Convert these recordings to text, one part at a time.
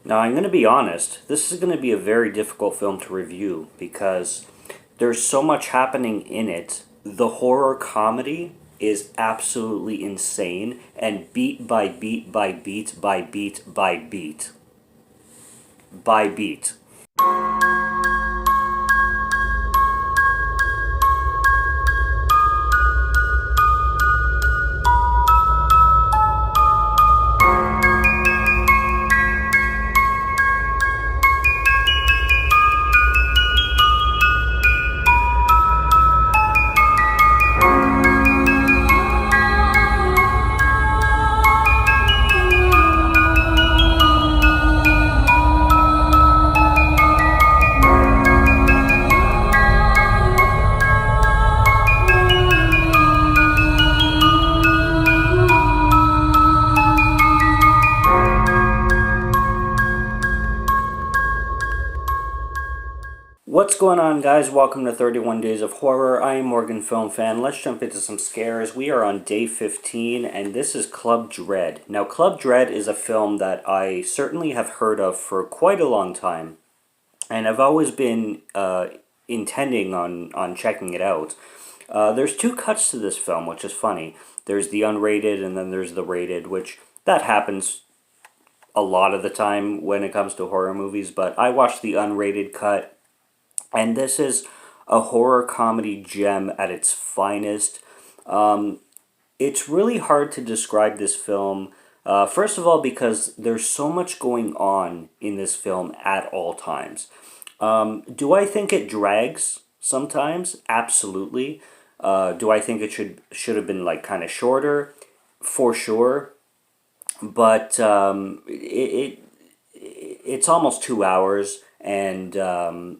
Now, I'm going to be honest, this is going to be a very difficult film to review because there's so much happening in it. The horror comedy is absolutely insane, and beat by beat by beat by beat by beat by beat. What's going on, guys? Welcome to 31 Days of Horror. I am Morgan Film Fan. Let's jump into some scares. We are on day 15, and this is Club Dread. Now, Club Dread is a film that I certainly have heard of for quite a long time, and I've always been intending on checking it out. There's two cuts to this film, which is funny. There's the unrated, and then there's the rated, which that happens a lot of the time when it comes to horror movies, but I watched the unrated cut, and this is a horror comedy gem at its finest. It's really hard to describe this film. First of all, because there's so much going on in this film at all times. Do I think it drags sometimes? Absolutely. Do I think it should have been like kind of shorter? For sure. But it's almost 2 hours, and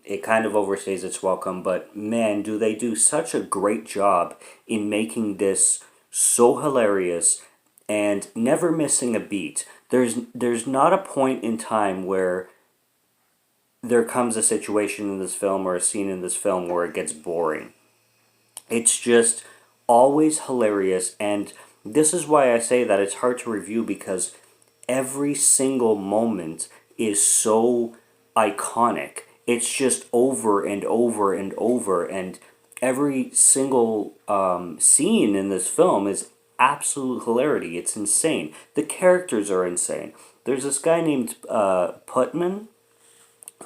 it kind of overstays its welcome. But man, do they do such a great job in making this so hilarious and never missing a beat. There's not a point in time where there comes a situation in this film or a scene in this film where it gets boring. It's just always hilarious, and this is why I say that it's hard to review, because every single moment is so iconic. It's just over and over and over, and every single scene in this film is absolute hilarity. It's insane. The characters are insane. There's this guy named Putman,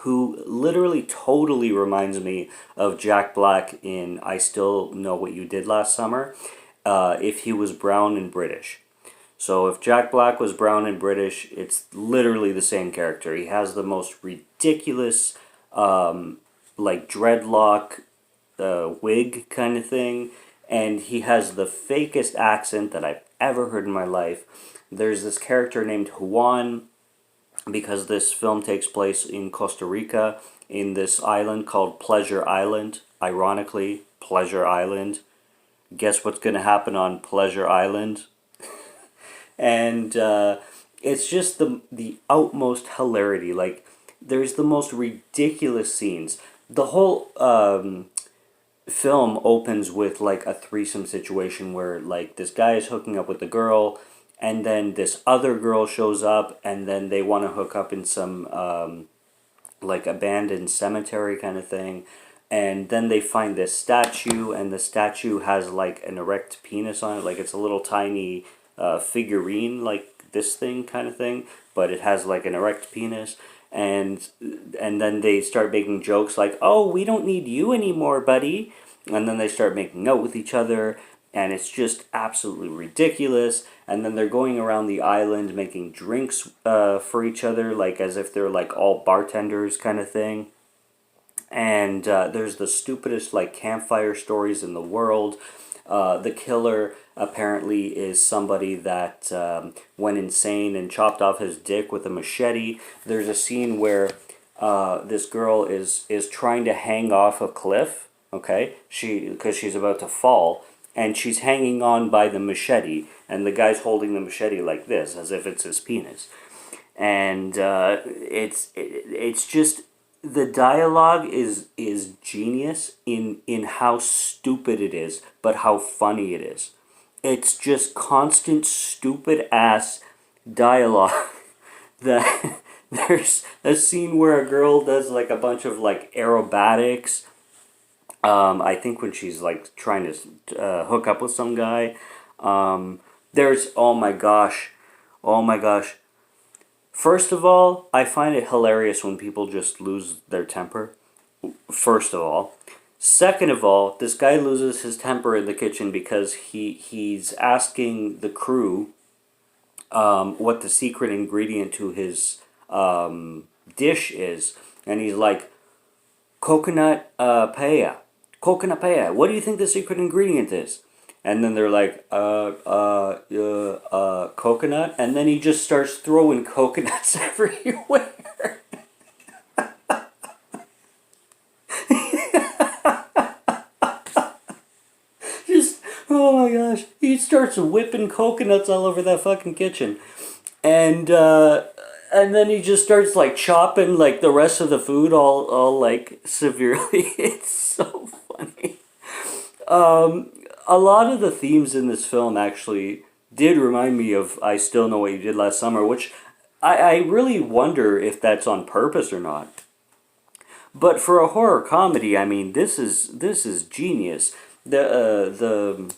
who literally totally reminds me of Jack Black in I Still Know What You Did Last Summer, if he was brown and British. So if Jack Black was brown and British, it's literally the same character. He has the most ridiculous, like dreadlock wig kind of thing, and he has the fakest accent that I've ever heard in my life. There's this character named Juan, because this film takes place in Costa Rica, in this island called Pleasure Island. Ironically, Pleasure Island. Guess what's going to happen on Pleasure Island? And it's just the utmost hilarity. Like, there's the most ridiculous scenes. The whole film opens with like a threesome situation where like this guy is hooking up with the girl, and then this other girl shows up, and then they want to hook up in some like abandoned cemetery kind of thing. And then they find this statue, and the statue has like an erect penis on it, like it's a little tiny figurine, like this thing kind of thing, but it has like an erect penis. And then they start making jokes like, "Oh, we don't need you anymore, buddy." And then they start making out with each other, and it's just absolutely ridiculous. And then they're going around the island making drinks for each other, like as if they're like all bartenders kind of thing. And there's the stupidest like campfire stories in the world. The killer apparently is somebody that went insane and chopped off his dick with a machete. There's a scene where this girl is trying to hang off a cliff. Okay, because she's about to fall, and she's hanging on by the machete, and the guy's holding the machete like this, as if it's his penis. And it's just, the dialogue is genius in how stupid it is, but how funny it is. It's just constant stupid ass dialogue that There's a scene where a girl does like a bunch of like aerobatics. I think when she's like trying to hook up with some guy. There's oh my gosh. First of all, I find it hilarious when people just lose their temper. First of all. Second of all, this guy loses his temper in the kitchen because he's asking the crew what the secret ingredient to his dish is, and he's like, coconut paella. Coconut paella. What do you think the secret ingredient is? And then they're like, coconut. And then he just starts throwing coconuts everywhere. Just, oh my gosh. He starts whipping coconuts all over that fucking kitchen. And, and then he just starts like chopping like the rest of the food all like severely. It's so funny. A lot of the themes in this film actually did remind me of I Still Know What You Did Last Summer, which I really wonder if that's on purpose or not. But for a horror comedy, I mean, this is genius. The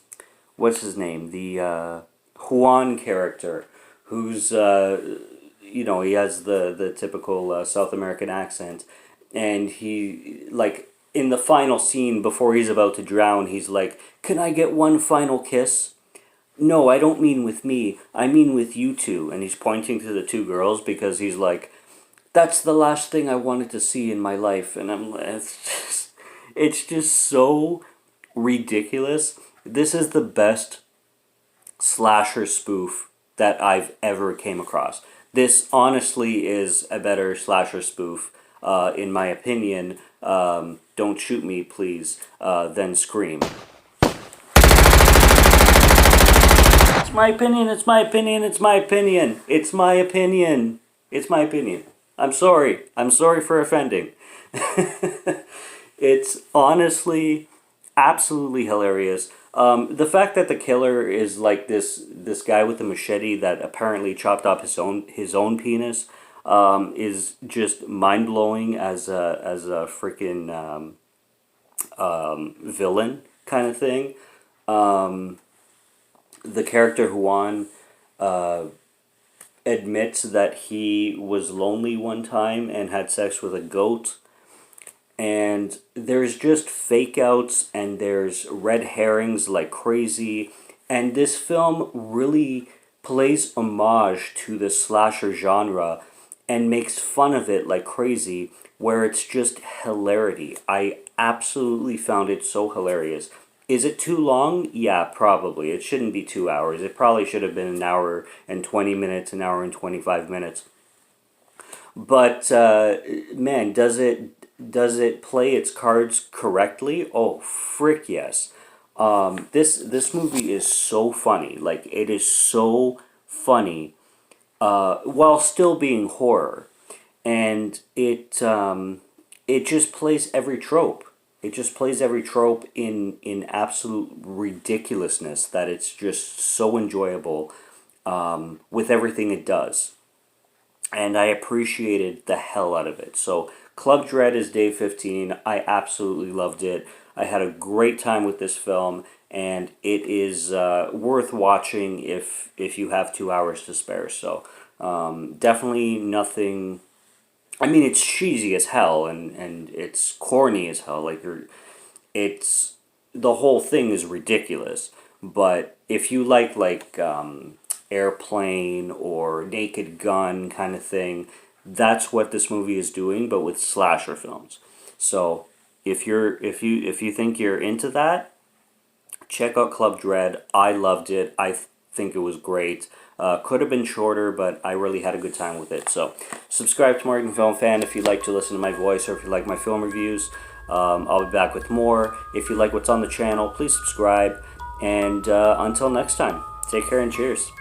what's his name? The Juan character, who's he has the typical South American accent, and he like in the final scene before he's about to drown, he's like, "Can I get one final kiss?" "No, I don't mean with me. I mean with you two." And he's pointing to the two girls because he's like, "That's the last thing I wanted to see in my life." And it's just so ridiculous. This is the best slasher spoof that I've ever came across. This honestly is a better slasher spoof, in my opinion. Don't shoot me, please. Than Scream. It's my opinion. It's my opinion. It's my opinion. It's my opinion. It's my opinion. I'm sorry. I'm sorry for offending. It's honestly absolutely hilarious. The fact that the killer is like this guy with a machete that apparently chopped off his own penis is just mind blowing as a freaking villain kind of thing. The character Juan admits that he was lonely one time and had sex with a goat. And there's just fake outs and there's red herrings like crazy. And this film really plays homage to the slasher genre and makes fun of it like crazy, where it's just hilarity. I absolutely found it so hilarious. Is it too long? Yeah, probably. It shouldn't be 2 hours. It probably should have been an hour and 20 minutes, an hour and 25 minutes. But, man, does it play its cards correctly? Oh, frick yes. This movie is so funny. Like, it is so funny, while still being horror. And it just plays every trope. It just plays every trope in absolute ridiculousness that it's just so enjoyable, with everything it does. And I appreciated the hell out of it. So Club Dread is day 15. I absolutely loved it. I had a great time with this film, and it is worth watching if you have 2 hours to spare. So definitely nothing. I mean, it's cheesy as hell, and it's corny as hell. Like it's the whole thing is ridiculous. But if you like Airplane or Naked Gun kind of thing, that's what this movie is doing, but with slasher films. So if you think you're into that, check out Club Dread. I loved it. I think it was great. Could have been shorter, but I really had a good time with it. So subscribe to Morgan Film Fan if you'd like to listen to my voice, or if you like my film reviews. I'll be back with more. If you like what's on the channel, please subscribe. And until next time, take care and cheers.